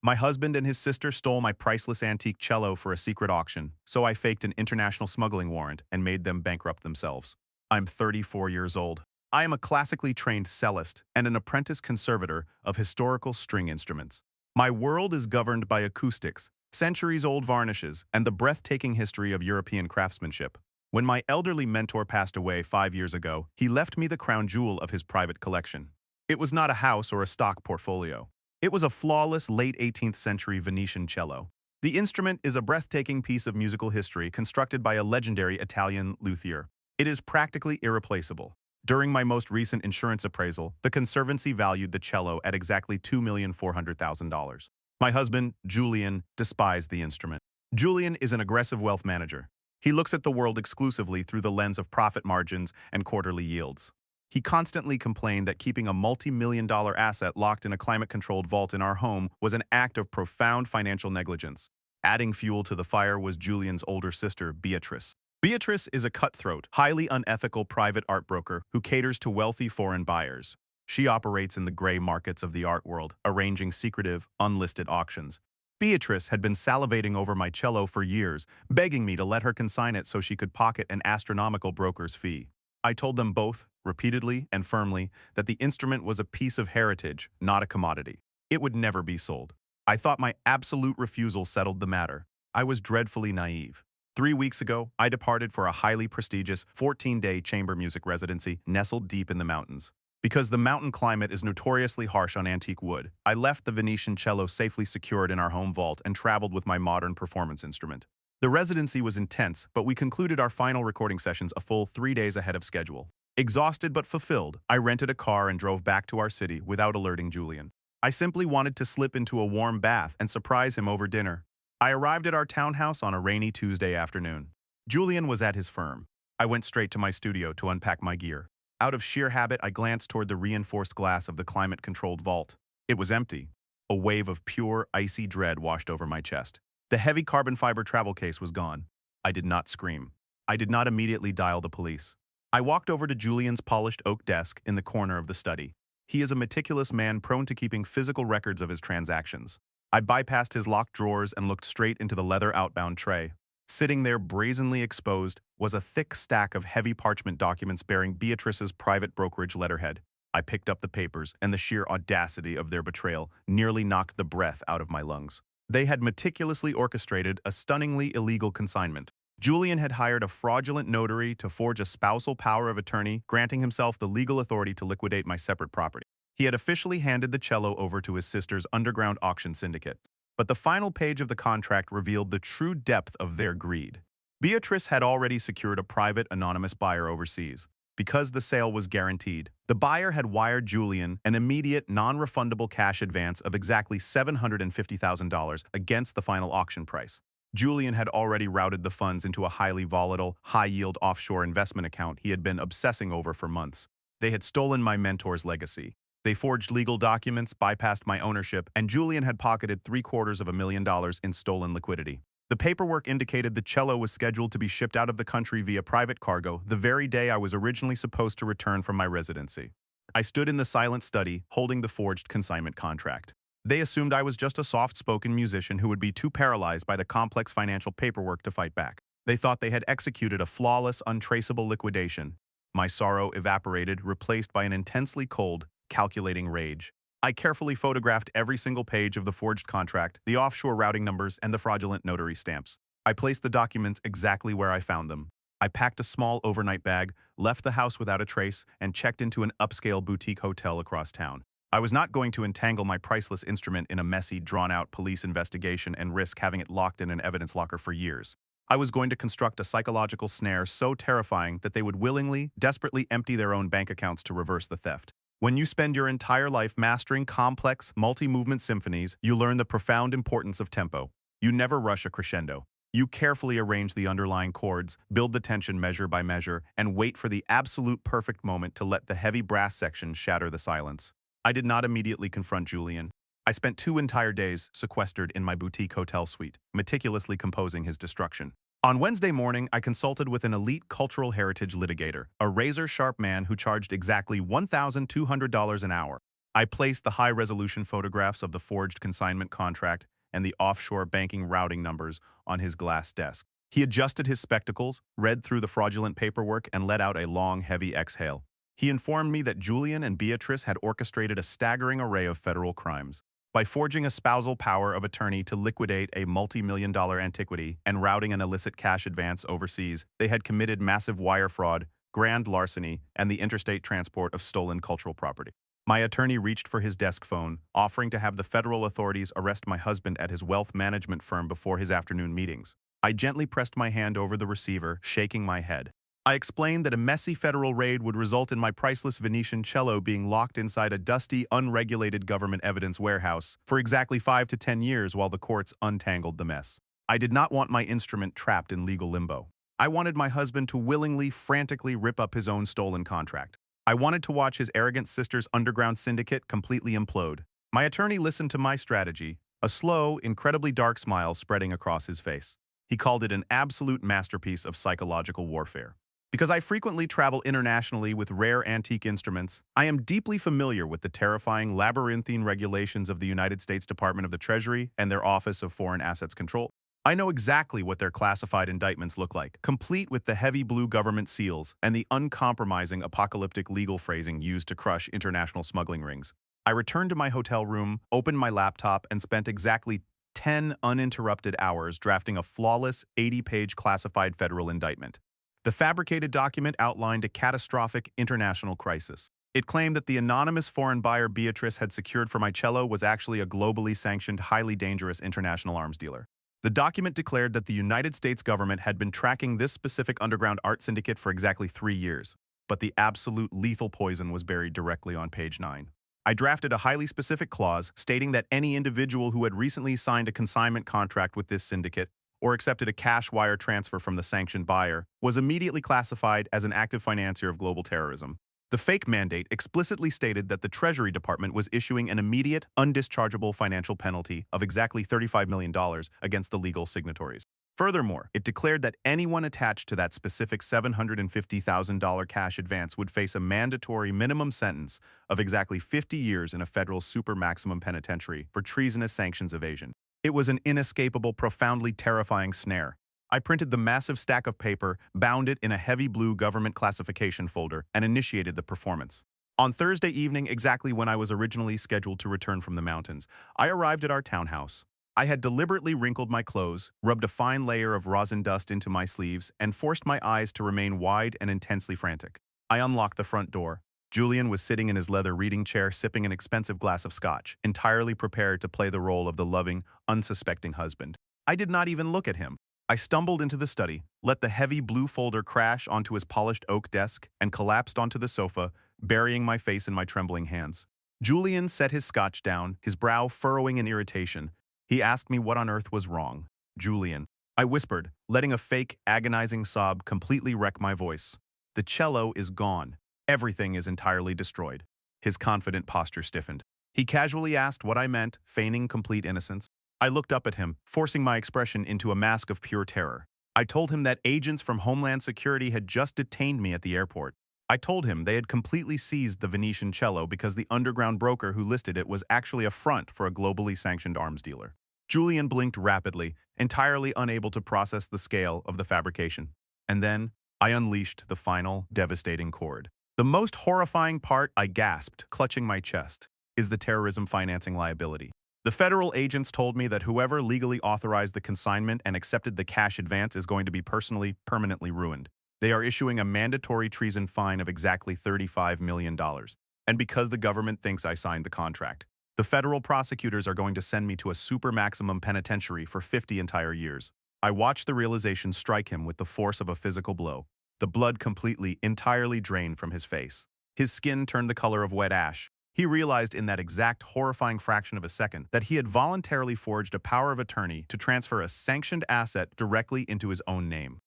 My husband and his sister stole my priceless antique cello for a secret auction, so I faked an international smuggling warrant and made them bankrupt themselves. I'm 34 years old. I am a classically trained cellist and an apprentice conservator of historical string instruments. My world is governed by acoustics, centuries-old varnishes, and the breathtaking history of European craftsmanship. When my elderly mentor passed away 5 years ago, he left me the crown jewel of his private collection. It was not a house or a stock portfolio. It was a flawless late 18th century Venetian cello. The instrument is a breathtaking piece of musical history constructed by a legendary Italian luthier. It is practically irreplaceable. During my most recent insurance appraisal, the conservancy valued the cello at exactly $2,400,000. My husband, Julian, despised the instrument. Julian is an aggressive wealth manager. He looks at the world exclusively through the lens of profit margins and quarterly yields. He constantly complained that keeping a multi-million-dollar asset locked in a climate-controlled vault in our home was an act of profound financial negligence. Adding fuel to the fire was Julian's older sister, Beatrice. Beatrice is a cutthroat, highly unethical private art broker who caters to wealthy foreign buyers. She operates in the gray markets of the art world, arranging secretive, unlisted auctions. Beatrice had been salivating over my cello for years, begging me to let her consign it so she could pocket an astronomical broker's fee. I told them both, repeatedly and firmly, that the instrument was a piece of heritage, not a commodity. It would never be sold. I thought my absolute refusal settled the matter. I was dreadfully naive. 3 weeks ago, I departed for a highly prestigious 14-day chamber music residency nestled deep in the mountains. Because the mountain climate is notoriously harsh on antique wood, I left the Venetian cello safely secured in our home vault and traveled with my modern performance instrument. The residency was intense, but we concluded our final recording sessions a full 3 days ahead of schedule. Exhausted but fulfilled, I rented a car and drove back to our city without alerting Julian. I simply wanted to slip into a warm bath and surprise him over dinner. I arrived at our townhouse on a rainy Tuesday afternoon. Julian was at his firm. I went straight to my studio to unpack my gear. Out of sheer habit, I glanced toward the reinforced glass of the climate-controlled vault. It was empty. A wave of pure, icy dread washed over my chest. The heavy carbon fiber travel case was gone. I did not scream. I did not immediately dial the police. I walked over to Julian's polished oak desk in the corner of the study. He is a meticulous man prone to keeping physical records of his transactions. I bypassed his locked drawers and looked straight into the leather outbound tray. Sitting there brazenly exposed was a thick stack of heavy parchment documents bearing Beatrice's private brokerage letterhead. I picked up the papers, and the sheer audacity of their betrayal nearly knocked the breath out of my lungs. They had meticulously orchestrated a stunningly illegal consignment. Julian had hired a fraudulent notary to forge a spousal power of attorney, granting himself the legal authority to liquidate my separate property. He had officially handed the cello over to his sister's underground auction syndicate. But the final page of the contract revealed the true depth of their greed. Beatrice had already secured a private, anonymous buyer overseas. Because the sale was guaranteed, the buyer had wired Julian an immediate, non-refundable cash advance of exactly $750,000 against the final auction price. Julian had already routed the funds into a highly volatile, high-yield offshore investment account he had been obsessing over for months. They had stolen my mentor's legacy. They forged legal documents, bypassed my ownership, and Julian had pocketed $750,000 in stolen liquidity. The paperwork indicated the cello was scheduled to be shipped out of the country via private cargo the very day I was originally supposed to return from my residency. I stood in the silent study, holding the forged consignment contract. They assumed I was just a soft-spoken musician who would be too paralyzed by the complex financial paperwork to fight back. They thought they had executed a flawless, untraceable liquidation. My sorrow evaporated, replaced by an intensely cold, calculating rage. I carefully photographed every single page of the forged contract, the offshore routing numbers, and the fraudulent notary stamps. I placed the documents exactly where I found them. I packed a small overnight bag, left the house without a trace, and checked into an upscale boutique hotel across town. I was not going to entangle my priceless instrument in a messy, drawn-out police investigation and risk having it locked in an evidence locker for years. I was going to construct a psychological snare so terrifying that they would willingly, desperately empty their own bank accounts to reverse the theft. When you spend your entire life mastering complex, multi-movement symphonies, you learn the profound importance of tempo. You never rush a crescendo. You carefully arrange the underlying chords, build the tension measure by measure, and wait for the absolute perfect moment to let the heavy brass section shatter the silence. I did not immediately confront Julian. I spent 2 entire days sequestered in my boutique hotel suite, meticulously composing his destruction. On Wednesday morning, I consulted with an elite cultural heritage litigator, a razor-sharp man who charged exactly $1,200 an hour. I placed the high-resolution photographs of the forged consignment contract and the offshore banking routing numbers on his glass desk. He adjusted his spectacles, read through the fraudulent paperwork, and let out a long, heavy exhale. He informed me that Julian and Beatrice had orchestrated a staggering array of federal crimes. By forging a spousal power of attorney to liquidate a multi-million-dollar antiquity and routing an illicit cash advance overseas, they had committed massive wire fraud, grand larceny, and the interstate transport of stolen cultural property. My attorney reached for his desk phone, offering to have the federal authorities arrest my husband at his wealth management firm before his afternoon meetings. I gently pressed my hand over the receiver, shaking my head. I explained that a messy federal raid would result in my priceless Venetian cello being locked inside a dusty, unregulated government evidence warehouse for exactly 5 to 10 years while the courts untangled the mess. I did not want my instrument trapped in legal limbo. I wanted my husband to willingly, frantically rip up his own stolen contract. I wanted to watch his arrogant sister's underground syndicate completely implode. My attorney listened to my strategy, a slow, incredibly dark smile spreading across his face. He called it an absolute masterpiece of psychological warfare. Because I frequently travel internationally with rare antique instruments, I am deeply familiar with the terrifying labyrinthine regulations of the United States Department of the Treasury and their Office of Foreign Assets Control. I know exactly what their classified indictments look like, complete with the heavy blue government seals and the uncompromising apocalyptic legal phrasing used to crush international smuggling rings. I returned to my hotel room, opened my laptop, and spent exactly 10 uninterrupted hours drafting a flawless 80-page classified federal indictment. The fabricated document outlined a catastrophic international crisis. It claimed that the anonymous foreign buyer Beatrice had secured for my cello was actually a globally sanctioned, highly dangerous international arms dealer. The document declared that the United States government had been tracking this specific underground art syndicate for exactly 3 years, but the absolute lethal poison was buried directly on page 9. I drafted a highly specific clause stating that any individual who had recently signed a consignment contract with this syndicate or accepted a cash wire transfer from the sanctioned buyer was immediately classified as an active financier of global terrorism. The fake mandate explicitly stated that the Treasury Department was issuing an immediate, undischargeable financial penalty of exactly $35 million against the legal signatories. Furthermore, it declared that anyone attached to that specific $750,000 cash advance would face a mandatory minimum sentence of exactly 50 years in a federal super-maximum penitentiary for treasonous sanctions evasion. It was an inescapable, profoundly terrifying snare. I printed the massive stack of paper, bound it in a heavy blue government classification folder, and initiated the performance. On Thursday evening, exactly when I was originally scheduled to return from the mountains, I arrived at our townhouse. I had deliberately wrinkled my clothes, rubbed a fine layer of rosin dust into my sleeves, and forced my eyes to remain wide and intensely frantic. I unlocked the front door. Julian was sitting in his leather reading chair sipping an expensive glass of scotch, entirely prepared to play the role of the loving, unsuspecting husband. I did not even look at him. I stumbled into the study, let the heavy blue folder crash onto his polished oak desk, and collapsed onto the sofa, burying my face in my trembling hands. Julian set his scotch down, his brow furrowing in irritation. He asked me what on earth was wrong. Julian. I whispered, letting a fake, agonizing sob completely wreck my voice. The cello is gone. Everything is entirely destroyed. His confident posture stiffened. He casually asked what I meant, feigning complete innocence. I looked up at him, forcing my expression into a mask of pure terror. I told him that agents from Homeland Security had just detained me at the airport. I told him they had completely seized the Venetian cello because the underground broker who listed it was actually a front for a globally sanctioned arms dealer. Julian blinked rapidly, entirely unable to process the scale of the fabrication. And then, I unleashed the final, devastating chord. The most horrifying part, I gasped, clutching my chest, is the terrorism financing liability. The federal agents told me that whoever legally authorized the consignment and accepted the cash advance is going to be permanently ruined. They are issuing a mandatory treason fine of exactly $35 million. And because the government thinks I signed the contract, the federal prosecutors are going to send me to a super maximum penitentiary for 50 entire years. I watched the realization strike him with the force of a physical blow. The blood entirely drained from his face. His skin turned the color of wet ash. He realized in that exact horrifying fraction of a second that he had voluntarily forged a power of attorney to transfer a sanctioned asset directly into his own name.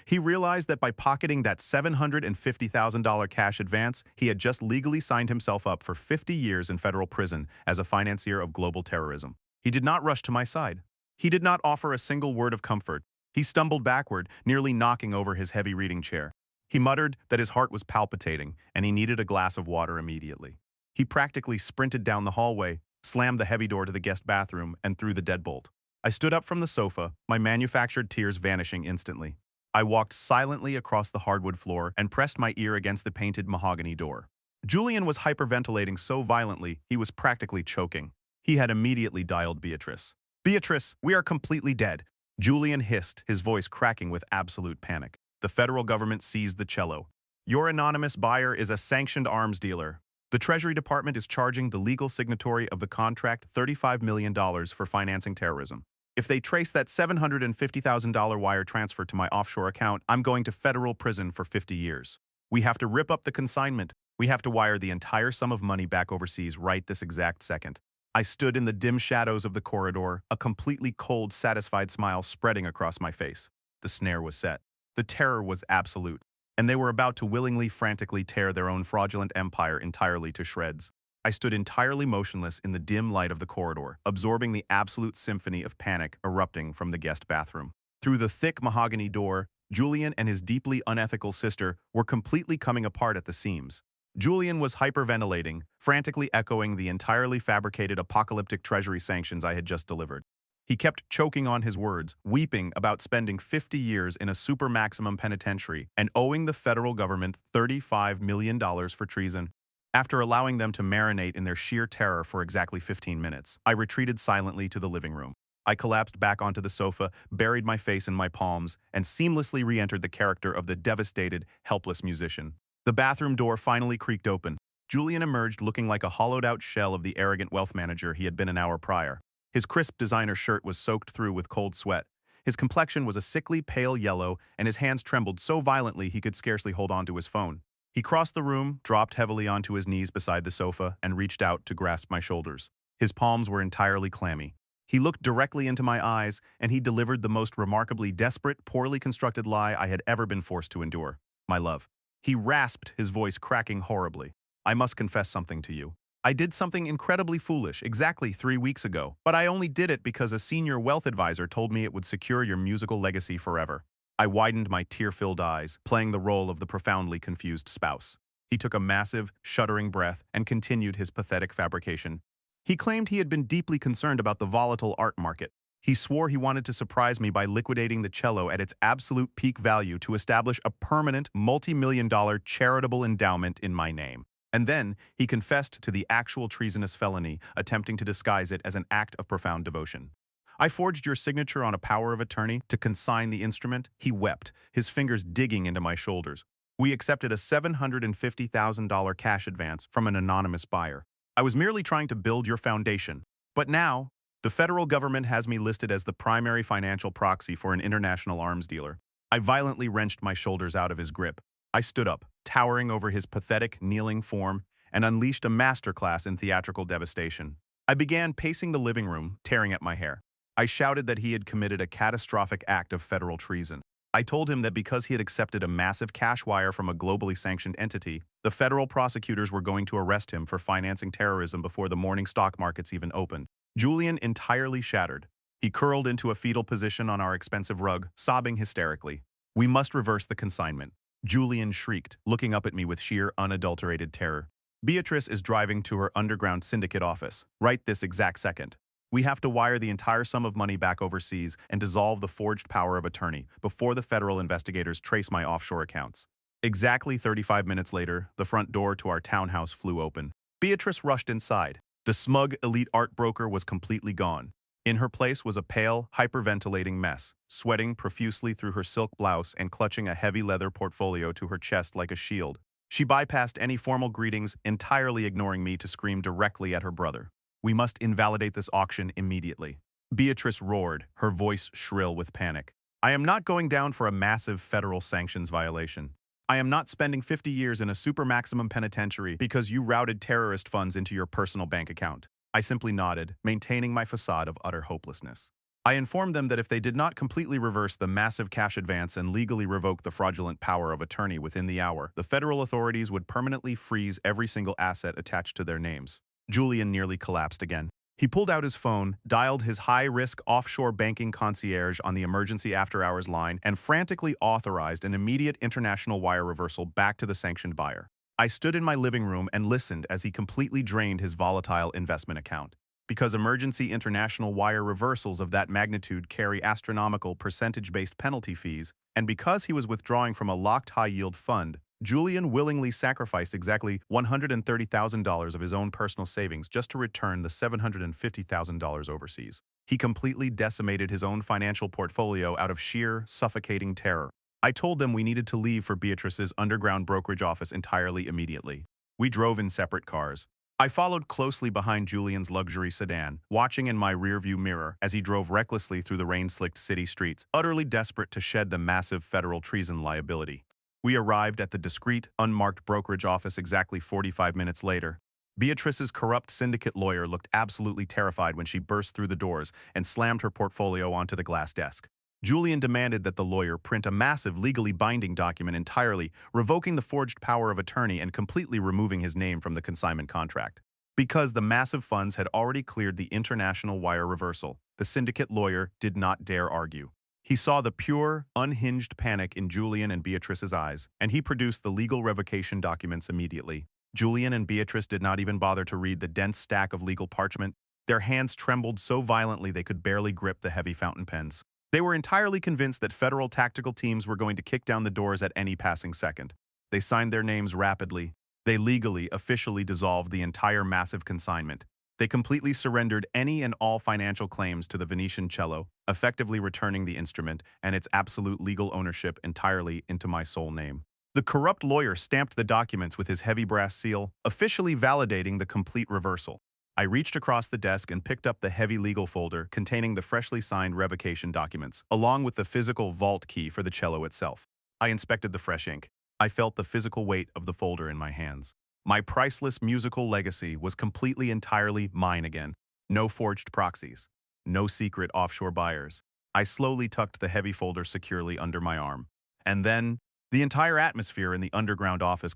He realized that by pocketing that $750,000 cash advance, he had just legally signed himself up for 50 years in federal prison as a financier of global terrorism. He did not rush to my side. He did not offer a single word of comfort. He stumbled backward, nearly knocking over his heavy reading chair. He muttered that his heart was palpitating and he needed a glass of water immediately. He practically sprinted down the hallway, slammed the heavy door to the guest bathroom, and threw the deadbolt. I stood up from the sofa, my manufactured tears vanishing instantly. I walked silently across the hardwood floor and pressed my ear against the painted mahogany door. Julian was hyperventilating so violently he was practically choking. He had immediately dialed Beatrice. "Beatrice, we are completely dead." Julian hissed, his voice cracking with absolute panic. "The federal government seized the cello. Your anonymous buyer is a sanctioned arms dealer. The Treasury Department is charging the legal signatory of the contract $35 million for financing terrorism. If they trace that $750,000 wire transfer to my offshore account, I'm going to federal prison for 50 years. We have to rip up the consignment. We have to wire the entire sum of money back overseas right this exact second." I stood in the dim shadows of the corridor, a completely cold, satisfied smile spreading across my face. The snare was set. The terror was absolute, and they were about to willingly, frantically tear their own fraudulent empire entirely to shreds. I stood entirely motionless in the dim light of the corridor, absorbing the absolute symphony of panic erupting from the guest bathroom. Through the thick mahogany door, Julian and his deeply unethical sister were completely coming apart at the seams. Julian was hyperventilating, frantically echoing the entirely fabricated apocalyptic treasury sanctions I had just delivered. He kept choking on his words, weeping about spending 50 years in a super maximum penitentiary and owing the federal government $35 million for treason. After allowing them to marinate in their sheer terror for exactly 15 minutes, I retreated silently to the living room. I collapsed back onto the sofa, buried my face in my palms, and seamlessly re-entered the character of the devastated, helpless musician. The bathroom door finally creaked open. Julian emerged looking like a hollowed-out shell of the arrogant wealth manager he had been an hour prior. His crisp designer shirt was soaked through with cold sweat. His complexion was a sickly pale yellow, and his hands trembled so violently he could scarcely hold on to his phone. He crossed the room, dropped heavily onto his knees beside the sofa, and reached out to grasp my shoulders. His palms were entirely clammy. He looked directly into my eyes, and he delivered the most remarkably desperate, poorly constructed lie I had ever been forced to endure. "My love." He rasped, his voice cracking horribly. "I must confess something to you. I did something incredibly foolish exactly 3 weeks ago, but I only did it because a senior wealth advisor told me it would secure your musical legacy forever." I widened my tear-filled eyes, playing the role of the profoundly confused spouse. He took a massive, shuddering breath and continued his pathetic fabrication. He claimed he had been deeply concerned about the volatile art market. He swore he wanted to surprise me by liquidating the cello at its absolute peak value to establish a permanent, multi-million-dollar charitable endowment in my name. And then, he confessed to the actual treasonous felony, attempting to disguise it as an act of profound devotion. "I forged your signature on a power of attorney to consign the instrument." He wept, his fingers digging into my shoulders. "We accepted a $750,000 cash advance from an anonymous buyer. I was merely trying to build your foundation. But now, the federal government has me listed as the primary financial proxy for an international arms dealer." I violently wrenched my shoulders out of his grip. I stood up, towering over his pathetic, kneeling form, and unleashed a masterclass in theatrical devastation. I began pacing the living room, tearing at my hair. I shouted that he had committed a catastrophic act of federal treason. I told him that because he had accepted a massive cash wire from a globally sanctioned entity, the federal prosecutors were going to arrest him for financing terrorism before the morning stock markets even opened. Julian entirely shattered. He curled into a fetal position on our expensive rug, sobbing hysterically. "We must reverse the consignment," Julian shrieked, looking up at me with sheer, unadulterated terror. "Beatrice is driving to her underground syndicate office, right this exact second. We have to wire the entire sum of money back overseas and dissolve the forged power of attorney before the federal investigators trace my offshore accounts." Exactly 35 minutes later, the front door to our townhouse flew open. Beatrice rushed inside. The smug elite art broker was completely gone. In her place was a pale, hyperventilating mess, sweating profusely through her silk blouse and clutching a heavy leather portfolio to her chest like a shield. She bypassed any formal greetings, entirely ignoring me to scream directly at her brother. "We must invalidate this auction immediately." Beatrice roared, her voice shrill with panic. "I am not going down for a massive federal sanctions violation. I am not spending 50 years in a super maximum penitentiary because you routed terrorist funds into your personal bank account." I simply nodded, maintaining my facade of utter hopelessness. I informed them that if they did not completely reverse the massive cash advance and legally revoke the fraudulent power of attorney within the hour, the federal authorities would permanently freeze every single asset attached to their names. Julian nearly collapsed again. He pulled out his phone, dialed his high-risk offshore banking concierge on the emergency after-hours line, and frantically authorized an immediate international wire reversal back to the sanctioned buyer. I stood in my living room and listened as he completely drained his volatile investment account. Because emergency international wire reversals of that magnitude carry astronomical percentage-based penalty fees, and because he was withdrawing from a locked high-yield fund, Julian willingly sacrificed exactly $130,000 of his own personal savings just to return the $750,000 overseas. He completely decimated his own financial portfolio out of sheer, suffocating terror. I told them we needed to leave for Beatrice's underground brokerage office entirely immediately. We drove in separate cars. I followed closely behind Julian's luxury sedan, watching in my rearview mirror as he drove recklessly through the rain-slicked city streets, utterly desperate to shed the massive federal treason liability. We arrived at the discreet, unmarked brokerage office exactly 45 minutes later. Beatrice's corrupt syndicate lawyer looked absolutely terrified when she burst through the doors and slammed her portfolio onto the glass desk. Julian demanded that the lawyer print a massive legally binding document entirely, revoking the forged power of attorney and completely removing his name from the consignment contract. Because the massive funds had already cleared the international wire reversal, the syndicate lawyer did not dare argue. He saw the pure, unhinged panic in Julian and Beatrice's eyes, and he produced the legal revocation documents immediately. Julian and Beatrice did not even bother to read the dense stack of legal parchment. Their hands trembled so violently they could barely grip the heavy fountain pens. They were entirely convinced that federal tactical teams were going to kick down the doors at any passing second. They signed their names rapidly. They legally, officially dissolved the entire massive consignment. They completely surrendered any and all financial claims to the Venetian cello, effectively returning the instrument and its absolute legal ownership entirely into my sole name. The corrupt lawyer stamped the documents with his heavy brass seal, officially validating the complete reversal. I reached across the desk and picked up the heavy legal folder containing the freshly signed revocation documents, along with the physical vault key for the cello itself. I inspected the fresh ink. I felt the physical weight of the folder in my hands. My priceless musical legacy was completely entirely mine again. No forged proxies. No secret offshore buyers. I slowly tucked the heavy folder securely under my arm. And then, the entire atmosphere in the underground office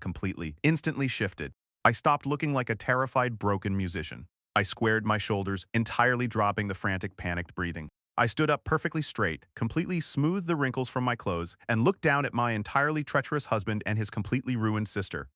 instantly shifted. I stopped looking like a terrified, broken musician. I squared my shoulders, entirely dropping the frantic, panicked breathing. I stood up perfectly straight, completely smoothed the wrinkles from my clothes, and looked down at my entirely treacherous husband and his completely ruined sister.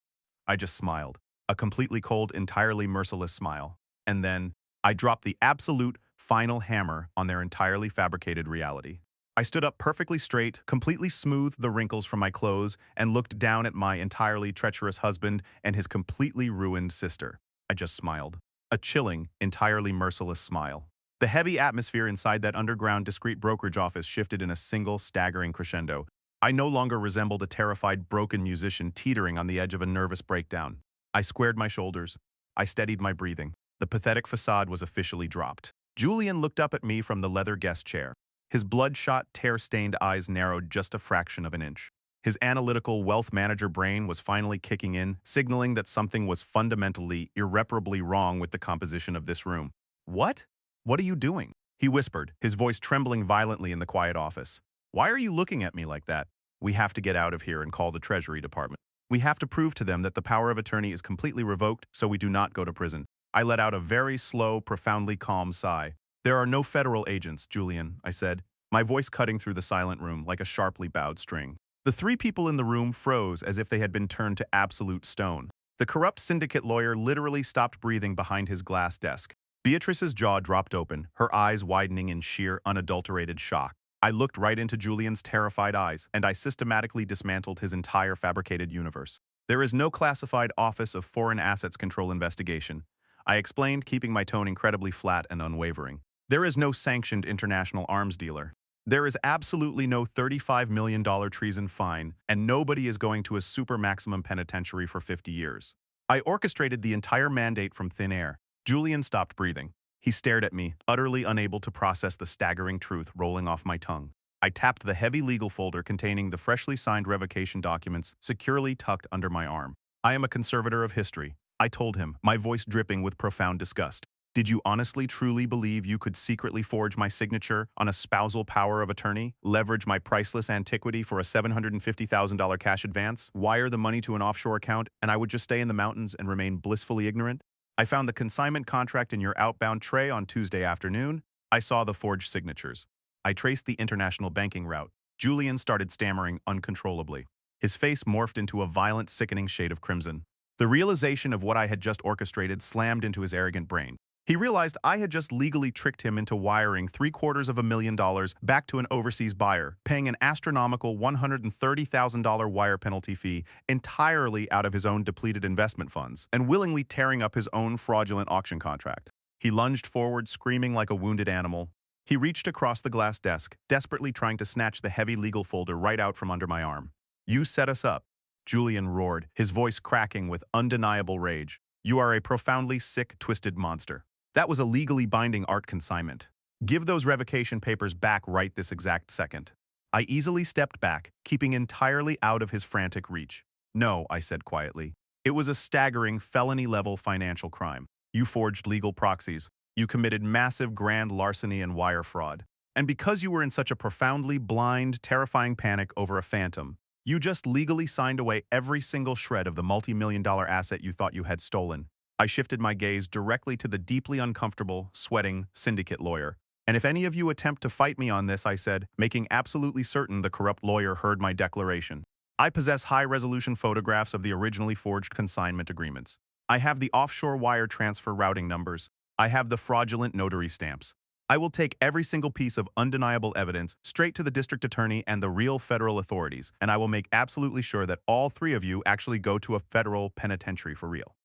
I just smiled. A completely cold, entirely merciless smile. And then, I dropped the absolute, final hammer on their entirely fabricated reality. I stood up perfectly straight, completely smoothed the wrinkles from my clothes, and looked down at my entirely treacherous husband and his completely ruined sister. I just smiled. A chilling, entirely merciless smile. The heavy atmosphere inside that underground discreet brokerage office shifted in a single, staggering crescendo. I no longer resembled a terrified, broken musician teetering on the edge of a nervous breakdown. I squared my shoulders. I steadied my breathing. The pathetic facade was officially dropped. Julian looked up at me from the leather guest chair. His bloodshot, tear-stained eyes narrowed just a fraction of an inch. His analytical wealth manager brain was finally kicking in, signaling that something was fundamentally, irreparably wrong with the composition of this room. "What? What are you doing?" he whispered, his voice trembling violently in the quiet office. "Why are you looking at me like that? We have to get out of here and call the Treasury Department. We have to prove to them that the power of attorney is completely revoked so we do not go to prison." I let out a very slow, profoundly calm sigh. "There are no federal agents, Julian," I said, my voice cutting through the silent room like a sharply bowed string. The three people in the room froze as if they had been turned to absolute stone. The corrupt syndicate lawyer literally stopped breathing behind his glass desk. Beatrice's jaw dropped open, her eyes widening in sheer, unadulterated shock. I looked right into Julian's terrified eyes, and I systematically dismantled his entire fabricated universe. "There is no classified Office of Foreign Assets Control investigation," I explained, keeping my tone incredibly flat and unwavering. "There is no sanctioned international arms dealer. There is absolutely no $35 million treason fine, and nobody is going to a super maximum penitentiary for 50 years. I orchestrated the entire mandate from thin air." Julian stopped breathing. He stared at me, utterly unable to process the staggering truth rolling off my tongue. I tapped the heavy legal folder containing the freshly signed revocation documents securely tucked under my arm. "I am a conservator of history," I told him, my voice dripping with profound disgust. "Did you honestly, truly believe you could secretly forge my signature on a spousal power of attorney, leverage my priceless antiquity for a $750,000 cash advance, wire the money to an offshore account, and I would just stay in the mountains and remain blissfully ignorant? I found the consignment contract in your outbound tray on Tuesday afternoon. I saw the forged signatures. I traced the international banking route." Julian started stammering uncontrollably. His face morphed into a violent, sickening shade of crimson. The realization of what I had just orchestrated slammed into his arrogant brain. He realized I had just legally tricked him into wiring $750,000 back to an overseas buyer, paying an astronomical $130,000 wire penalty fee entirely out of his own depleted investment funds, and willingly tearing up his own fraudulent auction contract. He lunged forward, screaming like a wounded animal. He reached across the glass desk, desperately trying to snatch the heavy legal folder right out from under my arm. "You set us up," Julian roared, his voice cracking with undeniable rage. "You are a profoundly sick, twisted monster. That was a legally binding art consignment. Give those revocation papers back right this exact second." I easily stepped back, keeping entirely out of his frantic reach. "No," I said quietly. "It was a staggering felony-level financial crime. You forged legal proxies. You committed massive grand larceny and wire fraud. And because you were in such a profoundly blind, terrifying panic over a phantom, you just legally signed away every single shred of the multi-million-dollar asset you thought you had stolen." I shifted my gaze directly to the deeply uncomfortable, sweating syndicate lawyer. "And if any of you attempt to fight me on this," I said, making absolutely certain the corrupt lawyer heard my declaration, "I possess high-resolution photographs of the originally forged consignment agreements. I have the offshore wire transfer routing numbers. I have the fraudulent notary stamps. I will take every single piece of undeniable evidence straight to the district attorney and the real federal authorities, and I will make absolutely sure that all three of you actually go to a federal penitentiary for real."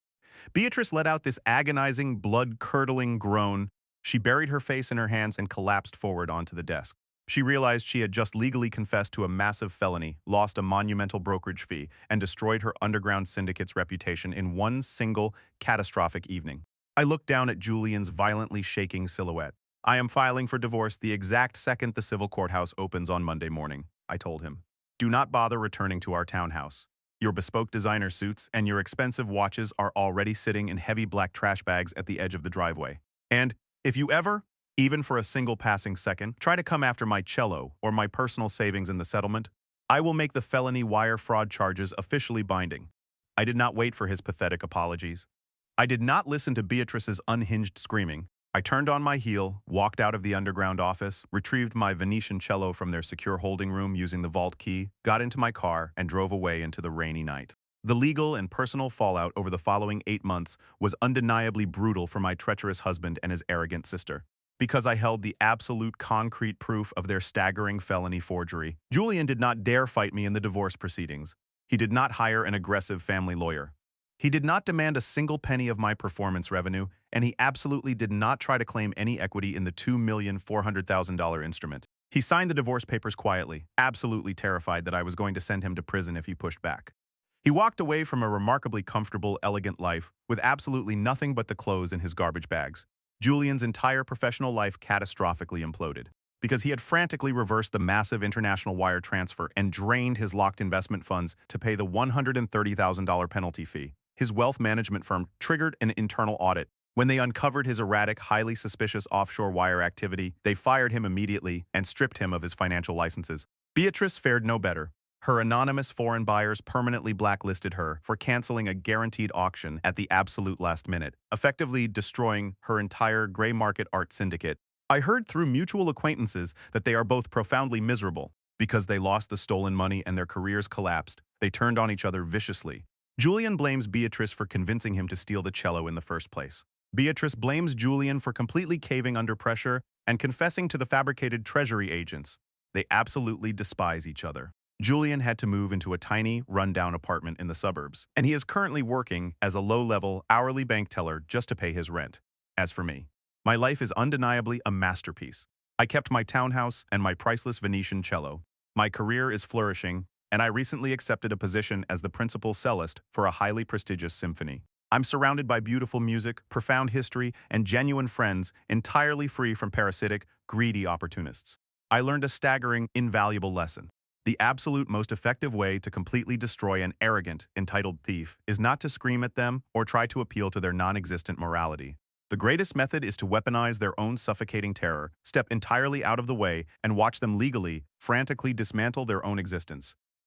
Beatrice let out this agonizing, blood-curdling groan. She buried her face in her hands and collapsed forward onto the desk. She realized she had just legally confessed to a massive felony, lost a monumental brokerage fee, and destroyed her underground syndicate's reputation in one single, catastrophic evening. I looked down at Julian's violently shaking silhouette. "I am filing for divorce the exact second the civil courthouse opens on Monday morning," I told him. "Do not bother returning to our townhouse. Your bespoke designer suits and your expensive watches are already sitting in heavy black trash bags at the edge of the driveway. And if you ever, even for a single passing second, try to come after my cello or my personal savings in the settlement, I will make the felony wire fraud charges officially binding." I did not wait for his pathetic apologies. I did not listen to Beatrice's unhinged screaming. I turned on my heel, walked out of the underground office, retrieved my Venetian cello from their secure holding room using the vault key, got into my car, and drove away into the rainy night. The legal and personal fallout over the following 8 months was undeniably brutal for my treacherous husband and his arrogant sister. Because I held the absolute concrete proof of their staggering felony forgery, Julian did not dare fight me in the divorce proceedings. He did not hire an aggressive family lawyer. He did not demand a single penny of my performance revenue, and he absolutely did not try to claim any equity in the $2,400,000 instrument. He signed the divorce papers quietly, absolutely terrified that I was going to send him to prison if he pushed back. He walked away from a remarkably comfortable, elegant life with absolutely nothing but the clothes in his garbage bags. Julian's entire professional life catastrophically imploded because he had frantically reversed the massive international wire transfer and drained his locked investment funds to pay the $130,000 penalty fee. His wealth management firm triggered an internal audit. When they uncovered his erratic, highly suspicious offshore wire activity, they fired him immediately and stripped him of his financial licenses. Beatrice fared no better. Her anonymous foreign buyers permanently blacklisted her for canceling a guaranteed auction at the absolute last minute, effectively destroying her entire gray market art syndicate. I heard through mutual acquaintances that they are both profoundly miserable. Because they lost the stolen money and their careers collapsed, they turned on each other viciously. Julian blames Beatrice for convincing him to steal the cello in the first place. Beatrice blames Julian for completely caving under pressure and confessing to the fabricated treasury agents. They absolutely despise each other. Julian had to move into a tiny, run-down apartment in the suburbs, and he is currently working as a low-level, hourly bank teller just to pay his rent. As for me, my life is undeniably a masterpiece. I kept my townhouse and my priceless Venetian cello. My career is flourishing, and I recently accepted a position as the principal cellist for a highly prestigious symphony. I'm surrounded by beautiful music, profound history, and genuine friends, entirely free from parasitic, greedy opportunists. I learned a staggering, invaluable lesson. The absolute most effective way to completely destroy an arrogant, entitled thief is not to scream at them or try to appeal to their non-existent morality. The greatest method is to weaponize their own suffocating terror, step entirely out of the way, and watch them legally, frantically dismantle their own existence.